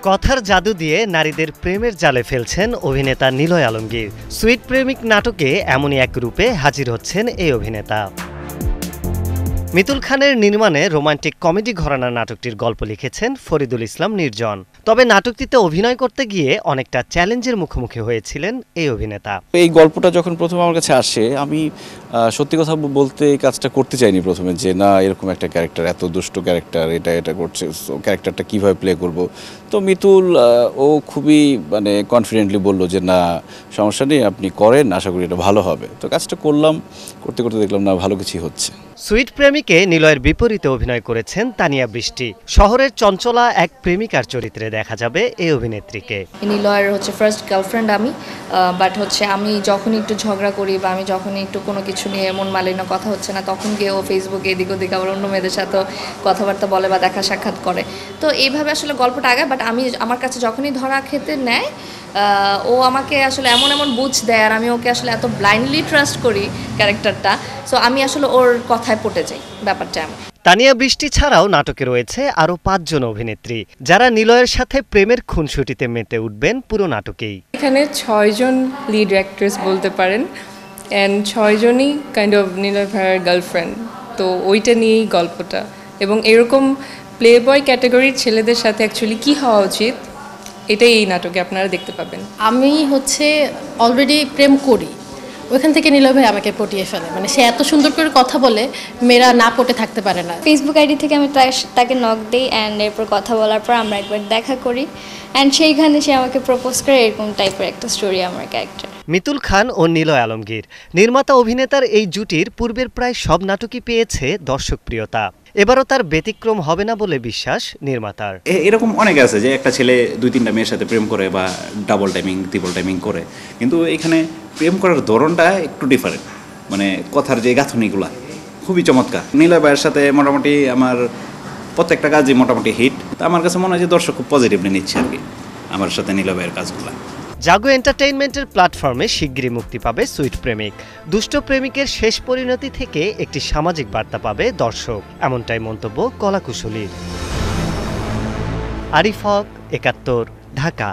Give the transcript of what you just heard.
কথার জাদু দিয়ে নারীদের প্রেমের জালে ফেলছেন অভিনেতা নিলয় আলমগীর। সুইট প্রেমিক নাটকে এমনই এক রূপে হাজির হচ্ছেন এই অভিনেতা। মিতুল খানের নির্মাণে রোমান্টিক কমেডি ঘরানার নাটকটির গল্প লিখেছেন ফরিদুল ইসলাম নির্জন। তবে নাটকটিতে অভিনয় করতে গিয়ে অনেকটা চ্যালেঞ্জের মুখোমুখি হয়েছিলেন এই অভিনেতা। এই গল্পটা যখন প্রথম আমার কাছে আসে, আমি সত্যি কথা বলতে এই কাজটা করতে চাইনি প্রথমে, যে না এরকম একটা ক্যারেক্টার, এত দুষ্ট ক্যারেক্টার, এটা করছে, ক্যারেক্টারটা কীভাবে প্লে করব। তো মিতুল ও খুবই কনফিডেন্টলি বলল যে না সমস্যা নেই, আপনি করেন, আশা করি এটা ভালো হবে। তো কাজটা করলাম, করতে করতে দেখলাম না ভালো কিছুই হচ্ছে। সুইট প্রেমিকে নিলয়ের বিপরীতে অভিনয় করেছেন তানিয়া বৃষ্টি। শহরের চঞ্চলা এক প্রেমিকার চরিত্রে দেখা যাবে এই অভিনেত্রীকে। নিলয়ের ফার্স্ট গার্লফ্রেন্ড আমি, বাট আমি যখনই একটু ঝগড়া করি বা আমি যখনই একটু কোনো কিছু নিয়ে মন মালিন্য কথা হচ্ছে না, তখন গিয়ে ও ফেসবুকে এদিক ওদিক আবার অন্য মেয়েদের সাথেও কথাবার্তা বলে বা দেখা সাক্ষাৎ করে। তো এইভাবে আসলে গল্পটা আগায়। বাট আমার কাছে যখনই ধরা খেতে নেয়, ও আমাকে আসলে এমন বুঝ দেয়, আর আমি ওকে আসলে এত ব্লাইন্ডলি ট্রাস্ট করি ক্যারেক্টারটা। সো আমি আসলে ওর কথায় পটে যাই, ব্যাপারটা এমন। তানিয়া বৃষ্টি ছাড়াও নাটকে রয়েছে আরও 5 জন অভিনেত্রী, যারা নিলয়ের সাথে প্রেমের খুনসুটিতে মেতে উঠবেন পুরো নাটকেই। এখানে 6 জন লিড অ্যাক্ট্রেস বলতে পারেন, অ্যান্ড 6 জনই কাইন্ড অফ নিলয় ভাইয়ের গার্লফ্রেন্ড। তো ওইটা নিয়েই গল্পটা, এবং এরকম প্লে বয় ক্যাটাগরির ছেলেদের সাথে অ্যাকচুয়ালি কী হওয়া উচিত, এটাই এই নাটকে আপনারা দেখতে পাবেন। আমি অলরেডি প্রেম করি, ওইখান থেকে নিলয় ভাই আমাকে পটিয়ে ফেলে। সে এত সুন্দর করে কথা বলে, মেয়েরা না পটে থাকতে পারে না। ফেসবুক আইডি থেকে আমি তাকে নক দিই, অ্যান্ড এরপর কথা বলার পর আমরা একবার দেখা করি, অ্যান্ড সেইখানে সে আমাকে প্রপোজ করে। এরকম টাইপের একটা স্টোরি আমার ক্যারেক্টার। মিতুল খান ও নিলয় আলমগীর নির্মাতা অভিনেতার এই জুটির পূর্বের প্রায় সব নাটকই পেয়েছে দর্শকপ্রিয়তা। এবারও তার ব্যতিক্রম হবে না বলে বিশ্বাস নির্মাতার। এরকম অনেক আছে যে একটা ছেলে 2-3টা মেয়ের সাথে প্রেম করে বা ডাবল টাইমিং ট্রিপল টাইমিং করে, কিন্তু এখানে প্রেম করার ধরনটা একটু ডিফারেন্ট। কথার যে গাঁথনিগুলা খুবই চমৎকার। নিলয় ভাইয়ের সাথে মোটামুটি আমার প্রত্যেকটা কাজই মোটামুটি হিট। তা আমার কাছে মনে হয় যে দর্শক খুব পজিটিভলি নিচ্ছে আর কি আমার সাথে নিলয় ভাইয়ের কাজগুলা। জাগো এন্টারটেইনমেন্টের প্ল্যাটফর্মে শিগগিরই মুক্তি পাবে সুইট প্রেমিক। দুষ্ট প্রেমিকের শেষ পরিণতি থেকে একটি সামাজিক বার্তা পাবে দর্শক, এমনটাই মন্তব্য কলাকুশলীর। আরিফ হক, ৭১, ঢাকা।